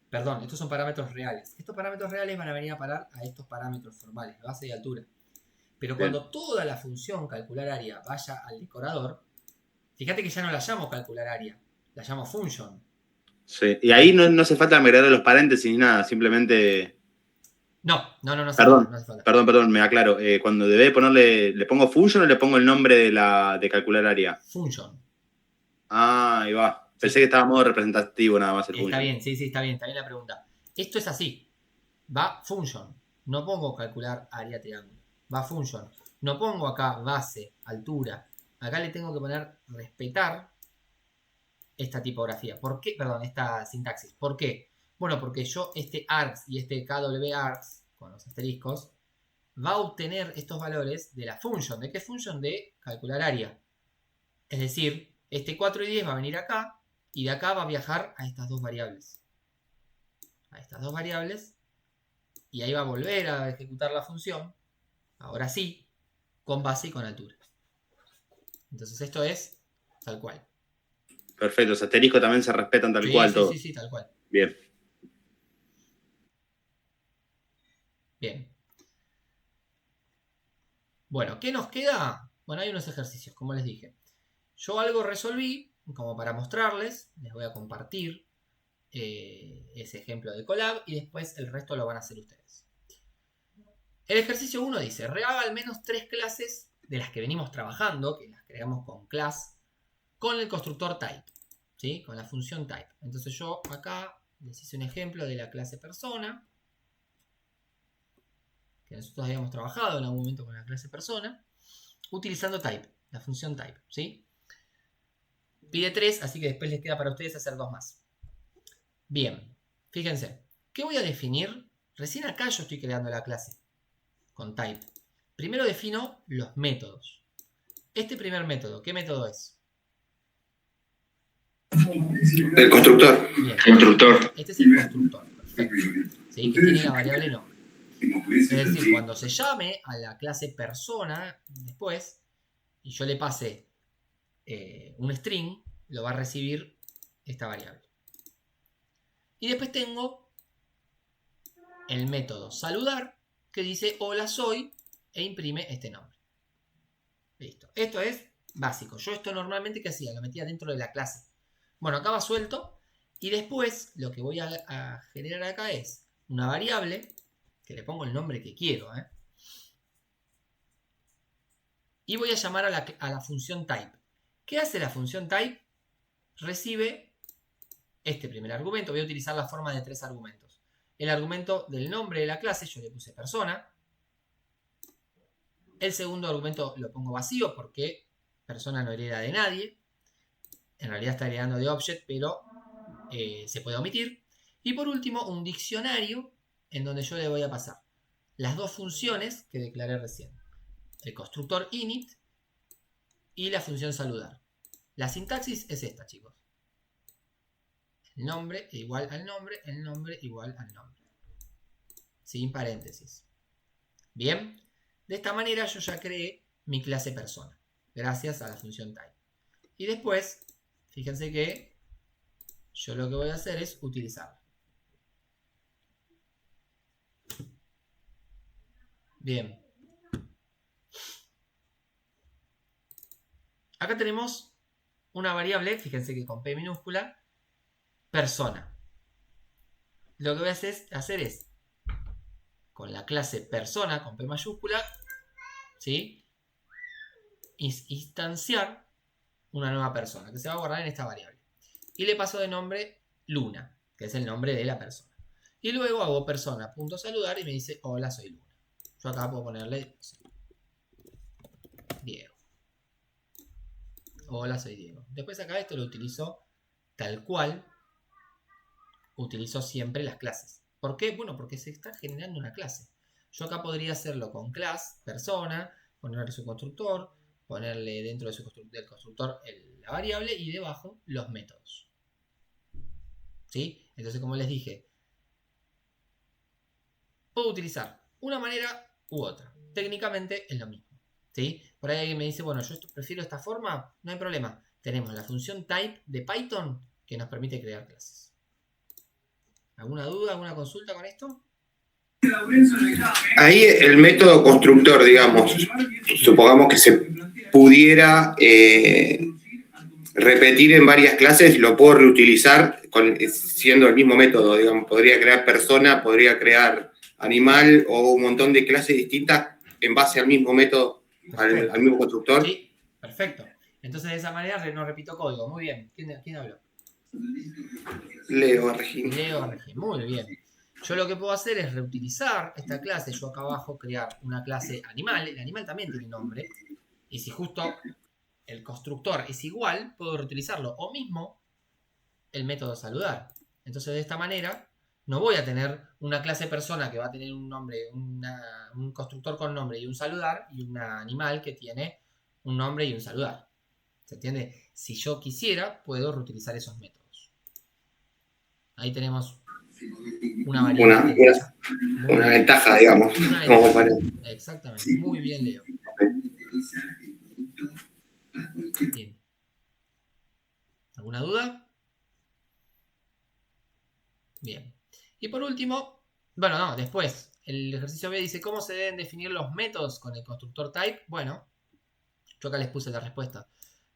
Speaker 1: Perdón, estos son parámetros reales. Estos parámetros reales van a venir a parar a estos parámetros formales, base y altura. Pero cuando toda la función calcular área vaya al decorador, fíjate que ya no la llamo calcular área, la llamo function.
Speaker 2: Sí. Y ahí no hace falta agregar los paréntesis ni nada, simplemente...
Speaker 1: No hace falta.
Speaker 2: Perdón, me aclaro. Cuando debe ponerle, ¿le pongo function o le pongo el nombre de calcular área?
Speaker 1: Function.
Speaker 2: Ah, ahí va. Pensé que estaba a modo representativo nada más el function.
Speaker 1: Está bien, sí, está bien la pregunta. Esto es así. Va function. No pongo calcular área triángulo. Va function. No pongo acá base, altura. Acá le tengo que poner respetar esta tipografía. ¿Por qué? Perdón, esta sintaxis. ¿Por qué? Bueno, porque yo este args y este kwargs, con los asteriscos, va a obtener estos valores de la function. ¿De qué function? De calcular área. Es decir, este 4 y 10 va a venir acá, y de acá va a viajar a estas dos variables. A estas dos variables, y ahí va a volver a ejecutar la función, ahora sí, con base y con altura. Entonces esto es tal cual.
Speaker 2: Perfecto, los asteriscos también se respetan tal cual todo.
Speaker 1: Sí, tal cual.
Speaker 2: Bien.
Speaker 1: Bien. Bueno, ¿qué nos queda? Bueno, hay unos ejercicios, como les dije. Yo algo resolví, como para mostrarles, les voy a compartir ese ejemplo de Colab y después el resto lo van a hacer ustedes. El ejercicio 1 dice, rehaga al menos 3 clases de las que venimos trabajando, que las creamos con class, con el constructor type, ¿sí? Con la función type. Entonces yo acá les hice un ejemplo de la clase persona, que nosotros habíamos trabajado en algún momento con la clase persona, utilizando type, la función type, ¿sí? Pide 3, así que después les queda para ustedes hacer 2 más. Bien, fíjense, ¿qué voy a definir? Recién acá yo estoy creando la clase con type. Primero defino los métodos. Este primer método, ¿qué método es?
Speaker 6: El constructor.
Speaker 1: Bien,
Speaker 4: Constructor.
Speaker 1: este es el constructor, perfecto. ¿Sí? Que tiene la variable nombre. Es decir, cuando se llame a la clase persona después, y yo le pase un string, lo va a recibir esta variable. Y después tengo el método saludar, que dice hola soy, e imprime este nombre. Listo. Esto es básico. Yo esto normalmente, ¿qué hacía? Lo metía dentro de la clase. Bueno, acá va suelto. Y después lo que voy a generar acá es una variable, que le pongo el nombre que quiero, y voy a llamar a la función type. ¿Qué hace la función type? Recibe este primer argumento. Voy a utilizar la forma de 3 argumentos. El argumento del nombre de la clase, yo le puse persona. El segundo argumento lo pongo vacío porque persona no hereda de nadie. En realidad está heredando de object, pero se puede omitir. Y por último, un diccionario en donde yo le voy a pasar las 2 funciones que declaré recién. El constructor init y la función saludar. La sintaxis es esta, chicos. El nombre igual al nombre, el nombre igual al nombre. Sin paréntesis. Bien. De esta manera yo ya creé mi clase persona. Gracias a la función type. Y después, fíjense que yo lo que voy a hacer es utilizarla. Bien. Acá tenemos una variable, fíjense que con P minúscula, persona. Lo que voy a hacer es, con la clase persona, con P mayúscula, ¿sí? Instanciar una nueva persona, que se va a guardar en esta variable. Y le paso de nombre Luna, que es el nombre de la persona. Y luego hago persona.saludar y me dice, hola, soy Luna. Yo acá puedo ponerle Diego. Hola, soy Diego. Después acá esto lo utilizo tal cual utilizo siempre las clases. ¿Por qué? Bueno, porque se está generando una clase. Yo acá podría hacerlo con class, persona, ponerle su constructor, ponerle dentro de del constructor la variable y debajo los métodos. ¿Sí? Entonces, como les dije, puedo utilizar una manera u otra. Técnicamente es lo mismo. ¿Sí? Por ahí alguien me dice, bueno, yo prefiero esta forma, no hay problema. Tenemos la función type de Python que nos permite crear clases. ¿Alguna duda, alguna consulta con esto?
Speaker 6: Ahí el método constructor, digamos, supongamos que se pudiera repetir en varias clases, lo puedo reutilizar siendo el mismo método, digamos, podría crear persona, podría crear animal o un montón de clases distintas en base al mismo método, al mismo constructor.
Speaker 1: Sí, perfecto. Entonces de esa manera no repito código. Muy bien. ¿Quién habló?
Speaker 6: Leo Regín.
Speaker 1: Leo Regín. Muy bien. Yo lo que puedo hacer es reutilizar esta clase. Yo acá abajo crear una clase animal. El animal también tiene nombre. Y si justo el constructor es igual, puedo reutilizarlo. O mismo el método saludar. Entonces, de esta manera, no voy a tener una clase persona que va a tener un nombre, un constructor con nombre y un saludar, y un animal que tiene un nombre y un saludar. ¿Se entiende? Si yo quisiera, puedo reutilizar esos métodos. Ahí tenemos una variedad de hecha.
Speaker 6: Una ventaja, digamos.
Speaker 1: Una
Speaker 6: Como
Speaker 1: ventaja.
Speaker 6: para-
Speaker 1: Exactamente. Muy bien, Leo. Bien. ¿Alguna duda? Bien. Y por último, bueno, no, después, el ejercicio B dice, ¿cómo se deben definir los métodos con el constructor type? Bueno, yo acá les puse la respuesta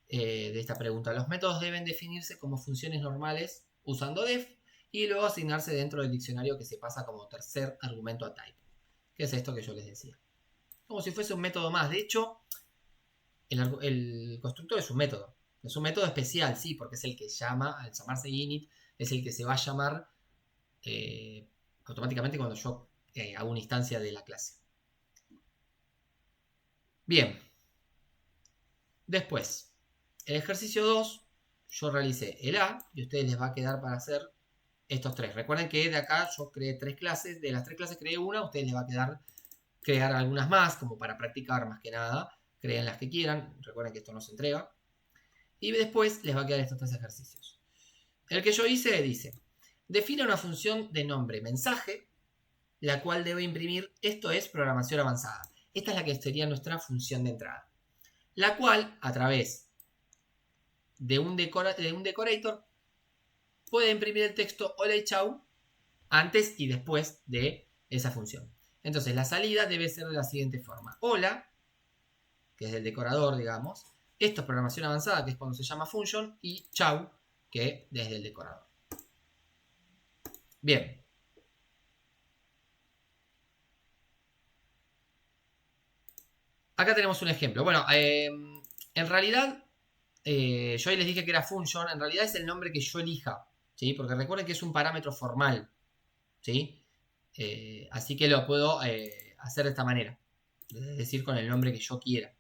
Speaker 1: de esta pregunta. Los métodos deben definirse como funciones normales usando def y luego asignarse dentro del diccionario que se pasa como tercer argumento a type. ¿Qué es esto que yo les decía? Como si fuese un método más. De hecho, el constructor es un método. Es un método especial, sí, porque es el que llama, al llamarse init, es el que se va a llamar automáticamente cuando yo hago una instancia de la clase. Bien. Después, el ejercicio 2, yo realicé el A y a ustedes les va a quedar para hacer estos 3. Recuerden que de acá yo creé 3 clases, de las 3 clases creé una, a ustedes les va a quedar crear algunas más, como para practicar más que nada. Creen las que quieran, recuerden que esto no se entrega. Y después les va a quedar estos 3 ejercicios. El que yo hice dice, define una función de nombre mensaje, la cual debe imprimir, esto es programación avanzada. Esta es la que sería nuestra función de entrada. La cual, a través de un decorator, puede imprimir el texto hola y chau antes y después de esa función. Entonces, la salida debe ser de la siguiente forma. Hola, que es el decorador, digamos. Esto es programación avanzada, que es cuando se llama function. Y chau, que desde el decorador. Bien. Acá tenemos un ejemplo. Bueno, en realidad, yo ahí les dije que era function. En realidad es el nombre que yo elija, ¿sí? Porque recuerden que es un parámetro formal, ¿sí? Así que lo puedo hacer de esta manera. Es decir, con el nombre que yo quiera.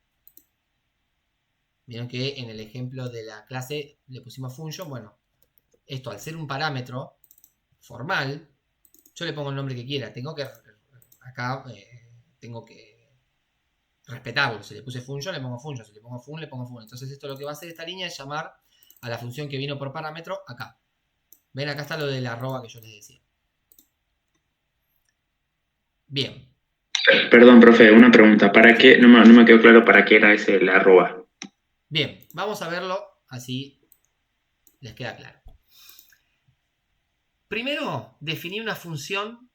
Speaker 1: Vieron que en el ejemplo de la clase le pusimos function. Bueno, esto al ser un parámetro formal, yo le pongo el nombre que quiera. Tengo que respetarlo. Si le puse function, le pongo function. Si le pongo fun, le pongo fun. Entonces esto lo que va a hacer esta línea es llamar a la función que vino por parámetro acá. Ven, acá está lo de la arroba que yo les decía. Bien.
Speaker 7: Perdón, profe, una pregunta. ¿Para qué? No me quedó claro para qué era ese la arroba.
Speaker 1: Bien, vamos a verlo así les queda claro. Primero, definí una función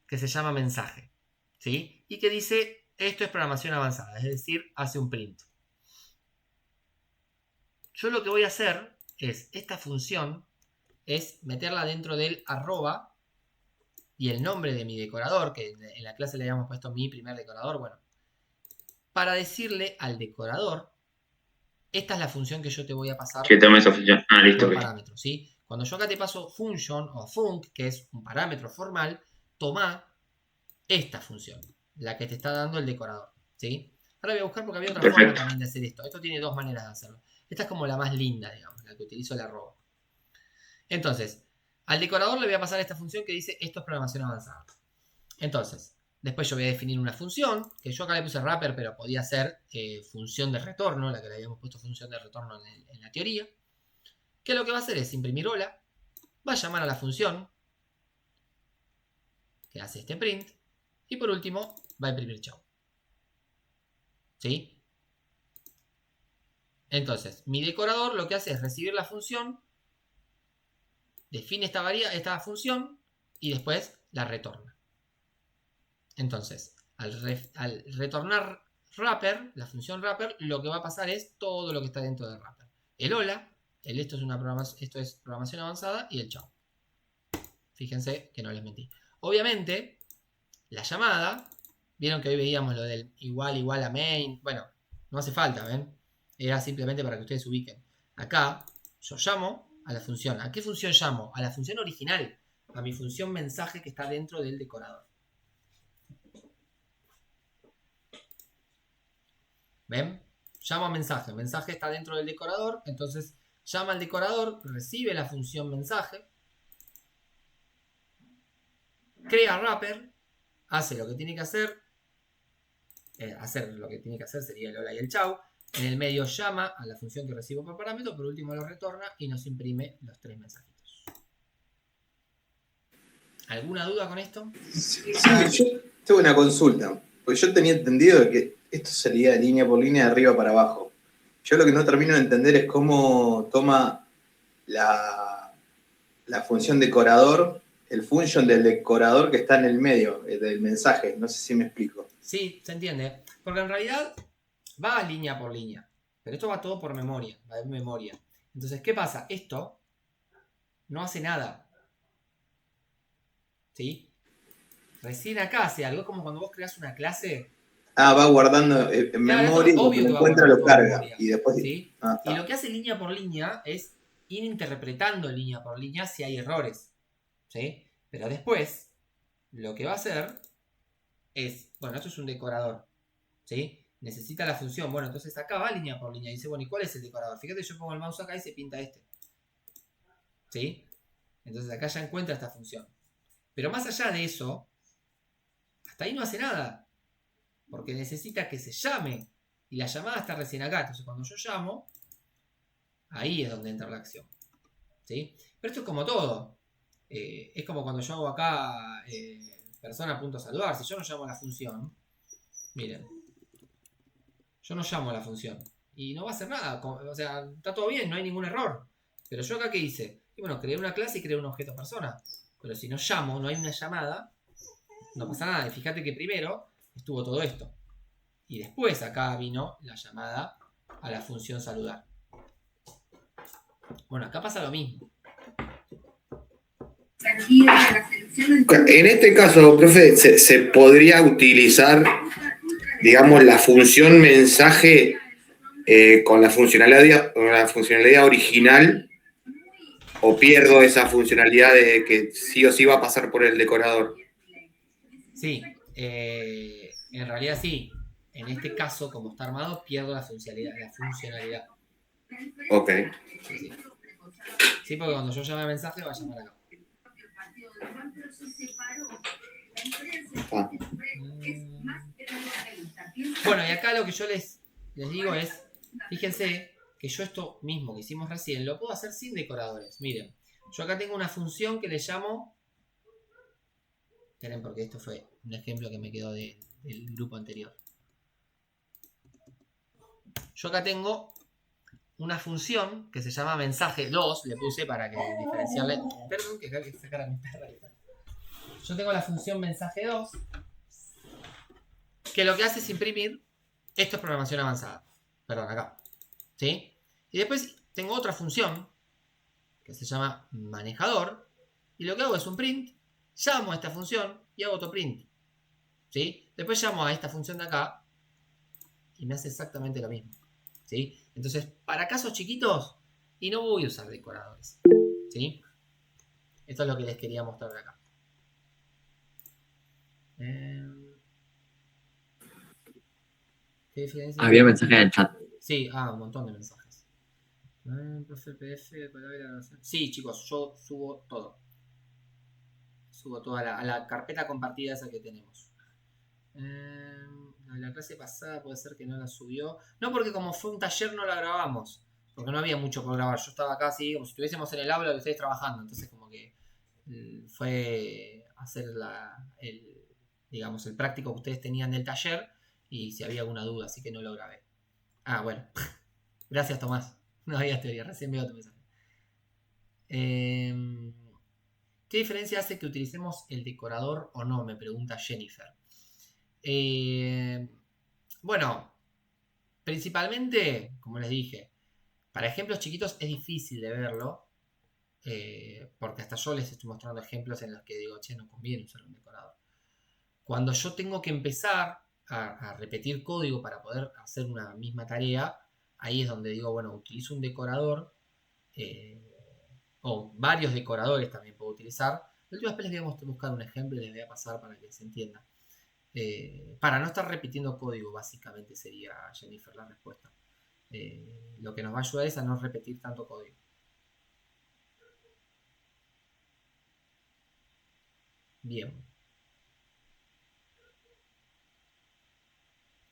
Speaker 1: que se llama mensaje, ¿sí? Y que dice, esto es programación avanzada, es decir, hace un print. Yo lo que voy a hacer es, esta función es meterla dentro del arroba y el nombre de mi decorador, que en la clase le habíamos puesto mi primer decorador, bueno, para decirle al decorador, esta es la función que yo te voy a pasar
Speaker 7: Que tome esa función. Ah, listo.
Speaker 1: por parámetro, ¿sí? Cuando yo acá te paso function o func, que es un parámetro formal, toma esta función, la que te está dando el decorador, ¿sí? Ahora voy a buscar porque había otra forma también de hacer esto. Esto tiene 2 maneras de hacerlo. Esta es como la más linda, digamos, la que utilizo el arroba. Entonces, al decorador le voy a pasar esta función que dice esto es programación avanzada. Entonces, después yo voy a definir una función, que yo acá le puse wrapper, pero podía ser función de retorno, la que le habíamos puesto función de retorno en la teoría. Que lo que va a hacer es imprimir hola, va a llamar a la función que hace este print, y por último va a imprimir chau. ¿Sí? Entonces, mi decorador lo que hace es recibir la función, define esta función y después la retorna. Entonces, al retornar wrapper, la función wrapper, lo que va a pasar es todo lo que está dentro del wrapper. El hola, esto es programación avanzada y el chau. Fíjense que no les mentí. Obviamente, la llamada, vieron que hoy veíamos lo del igual a main. Bueno, no hace falta, ¿ven? Era simplemente para que ustedes ubiquen. Acá, yo llamo a la función. ¿A qué función llamo? A la función original. A mi función mensaje que está dentro del decorador. ¿Ven? Llamo a mensaje. Mensaje está dentro del decorador. Entonces, llama al decorador, recibe la función mensaje, crea wrapper, hace lo que tiene que hacer. Hacer lo que tiene que hacer sería el hola y el chau. En el medio llama a la función que recibo por parámetro, por último lo retorna y nos imprime los 3 mensajitos. ¿Alguna duda con esto?
Speaker 3: Sí, yo tengo una consulta. Porque yo tenía entendido que esto sería línea por línea de arriba para abajo. Yo lo que no termino de entender es cómo toma la función decorador, el function del decorador que está en el medio del mensaje. No sé si me explico.
Speaker 1: Sí, se entiende. Porque en realidad va línea por línea. Pero esto va todo por memoria. Va en memoria. Entonces, ¿qué pasa? Esto no hace nada. ¿Sí? Recién acá hace algo. Es como cuando vos creás una clase.
Speaker 3: Va guardando en memoria y cuando lo encuentra lo carga. Y después.
Speaker 1: ¿Sí? Y lo que hace línea por línea es ir interpretando línea por línea si hay errores. ¿Sí? Pero después, lo que va a hacer es, bueno, esto es un decorador, ¿sí? Necesita la función, bueno, entonces acá va línea por línea, y dice, bueno, ¿y cuál es el decorador? Fíjate, yo pongo el mouse acá y se pinta este, ¿sí? Entonces acá ya encuentra esta función. Pero más allá de eso, hasta ahí no hace nada, porque necesita que se llame, y la llamada está recién acá, entonces cuando yo llamo, ahí es donde entra la acción, ¿sí? Pero esto es como todo, es como cuando yo hago acá... persona.saludar, si yo no llamo a la función, miren, yo no llamo a la función y no va a hacer nada, o sea, está todo bien, no hay ningún error, pero yo acá ¿qué hice? Y bueno, creé una clase y creé un objeto persona, pero si no llamo, no hay una llamada, no pasa nada, y fíjate que primero estuvo todo esto y después acá vino la llamada a la función saludar. Bueno, acá pasa lo mismo.
Speaker 6: En este caso, profe, se podría utilizar, digamos, la función mensaje con la funcionalidad original, o pierdo esa funcionalidad de que sí o sí va a pasar por el decorador.
Speaker 1: Sí, en realidad sí. En este caso, como está armado, pierdo la funcionalidad.
Speaker 6: Ok.
Speaker 1: Sí. Sí, porque cuando yo llame a mensaje va a llamar acá. Bueno, y acá lo que yo les digo es, fíjense que yo esto mismo que hicimos recién lo puedo hacer sin decoradores. Miren, yo acá tengo una función que le llamo, esperen porque esto fue un ejemplo que me quedó del grupo anterior. Yo acá tengo una función que se llama mensaje 2, le puse para que diferenciarle. Perdón, que acá hay que sacar a mi perra. Yo tengo la función mensaje 2, que lo que hace es imprimir, esto es programación avanzada, perdón, acá, ¿sí? Y después tengo otra función que se llama manejador, y lo que hago es un print, llamo a esta función y hago otro print, ¿sí? Después llamo a esta función de acá y me hace exactamente lo mismo, ¿sí? Entonces, para casos chiquitos, y no voy a usar decoradores, ¿sí? Esto es lo que les quería mostrar de acá. ¿Qué diferencia?
Speaker 5: Había mensaje en el chat.
Speaker 1: Sí, un montón de mensajes. Profe, PDF, sí, chicos, yo subo todo. Subo todo a la carpeta compartida esa que tenemos. La clase pasada puede ser que no la subió. No, porque como fue un taller no la grabamos. Porque no había mucho por grabar. Yo estaba acá así, como si estuviésemos en el aula y ustedes trabajando. Entonces como que fue hacer digamos, el práctico que ustedes tenían del taller. Y si había alguna duda, así que no lo grabé. Bueno. Gracias, Tomás. No había teoría, recién veo tu mensaje. ¿Qué diferencia hace que utilicemos el decorador o no? Me pregunta Jennifer. Bueno, principalmente, como les dije, para ejemplos chiquitos es difícil de verlo, porque hasta yo les estoy mostrando ejemplos en los que digo, che, no conviene usar un decorador. Cuando yo tengo que empezar a repetir código para poder hacer una misma tarea, ahí es donde digo, bueno, utilizo un decorador, o varios decoradores también puedo utilizar. La última vez les voy a buscar un ejemplo y les voy a pasar para que se entienda. Para no estar repitiendo código, básicamente sería, Jennifer, la respuesta. lo que nos va a ayudar es a no repetir tanto código. Bien.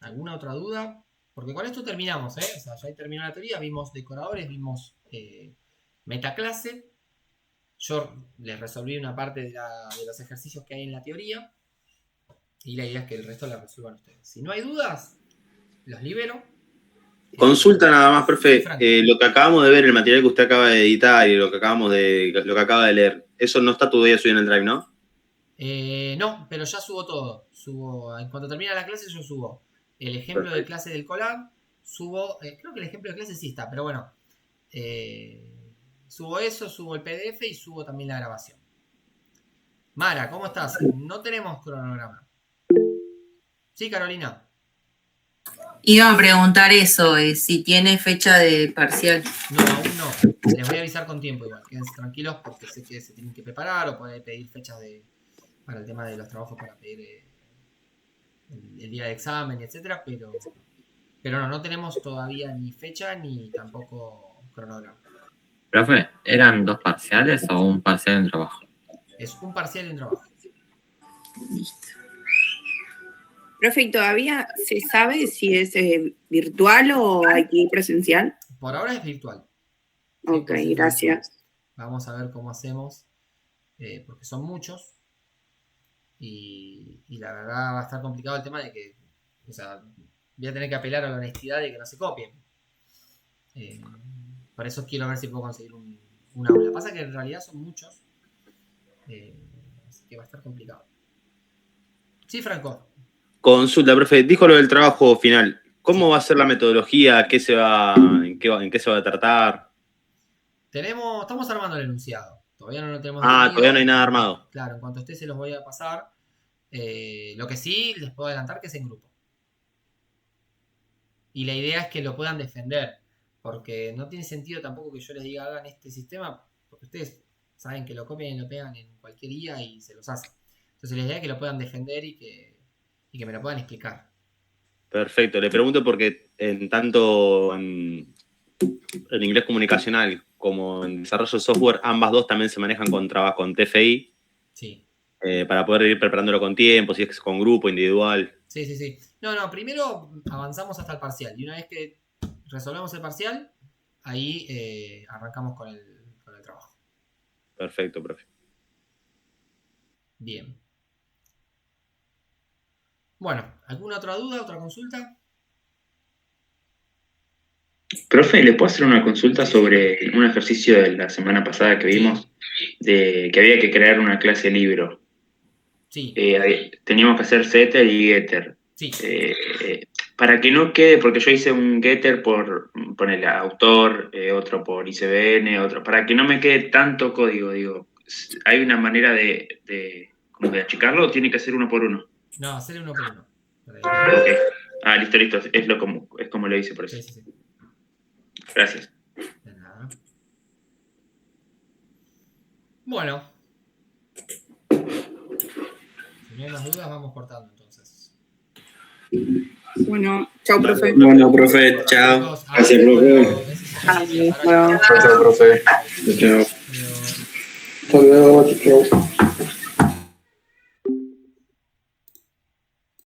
Speaker 1: ¿Alguna otra duda? Porque con esto terminamos, ¿eh? O sea, ya terminó la teoría, vimos decoradores, vimos metaclase. Yo les resolví una parte de los ejercicios que hay en la teoría. Y la idea es que el resto la resuelvan ustedes. Si no hay dudas, los libero.
Speaker 2: Consulta nada más, profe.
Speaker 1: Frank.
Speaker 2: Lo que acabamos de ver, el material que usted acaba de editar y lo que acaba de leer, eso no está todavía subido en el Drive, ¿no?
Speaker 1: No, pero ya subo todo. Cuando termine la clase yo subo el ejemplo de clase del Colab, subo, creo que el ejemplo de clase sí está, pero bueno, subo eso, subo el PDF y subo también la grabación. Mara, ¿cómo estás? No tenemos cronograma. Sí, Carolina.
Speaker 8: Iba a preguntar eso, si tiene fecha de parcial.
Speaker 1: No, aún no. Les voy a avisar con tiempo igual. Quédense tranquilos porque sé que se tienen que preparar o pueden pedir fechas para el tema de los trabajos para pedir el día de examen, etcétera, pero no tenemos todavía ni fecha ni tampoco cronograma.
Speaker 5: Profe, ¿eran 2 parciales o un parcial en trabajo?
Speaker 1: Es un parcial y un trabajo.
Speaker 9: Profe, ¿y todavía se sabe si es virtual o hay que ir presencial?
Speaker 1: Por ahora es virtual.
Speaker 9: Ok,
Speaker 1: Sí,
Speaker 9: gracias.
Speaker 1: Vamos a ver cómo hacemos, porque son muchos. Y la verdad va a estar complicado el tema de que, o sea, voy a tener que apelar a la honestidad de que no se copien. Por eso quiero ver si puedo conseguir un aula. Pasa que en realidad son muchos, así que va a estar complicado. Sí, Franco.
Speaker 2: Consulta, profe. Dijo lo del trabajo final. ¿Cómo va a ser la metodología? ¿En qué se va a tratar?
Speaker 1: Estamos armando el enunciado. Todavía no lo tenemos.
Speaker 2: Todavía no hay nada armado.
Speaker 1: Claro, en cuanto esté se los voy a pasar. Lo que sí les puedo adelantar que es en grupo. Y la idea es que lo puedan defender. Porque no tiene sentido tampoco que yo les diga hagan este sistema. Porque ustedes saben que lo copian y lo pegan en cualquier día y se los hacen. Entonces la idea es que lo puedan defender y que me lo puedan explicar.
Speaker 2: Perfecto. Le pregunto porque tanto en inglés comunicacional como en desarrollo de software, ambas dos también se manejan con TFI.
Speaker 1: Sí.
Speaker 2: Para poder ir preparándolo con tiempo, si es con grupo, individual.
Speaker 1: Sí. No, primero avanzamos hasta el parcial. Y una vez que resolvemos el parcial, ahí arrancamos con el trabajo.
Speaker 2: Perfecto, profe.
Speaker 1: Bien. Bueno, ¿alguna otra duda, otra consulta?
Speaker 7: Profe, ¿le puedo hacer una consulta sobre un ejercicio de la semana pasada que vimos? De que había que crear una clase libro.
Speaker 1: Sí.
Speaker 7: Teníamos que hacer setter y getter.
Speaker 1: Sí.
Speaker 7: Para que no quede, porque yo hice un getter por ponerle autor, otro por ICBN, otro, para que no me quede tanto código, digo, ¿hay una manera de achicarlo o tiene que ser uno por uno?
Speaker 1: No, hacer uno por uno.
Speaker 7: Okay. Listo, es como lo hice por eso.
Speaker 1: Sí.
Speaker 7: Gracias.
Speaker 1: De nada. Bueno. Si no hay más dudas, vamos cortando entonces.
Speaker 9: Bueno, chao, profe.
Speaker 6: Bueno, profe, chao.
Speaker 1: Gracias, profe.
Speaker 9: Adiós.
Speaker 6: Chao, profe. Chao. Hasta luego, chao.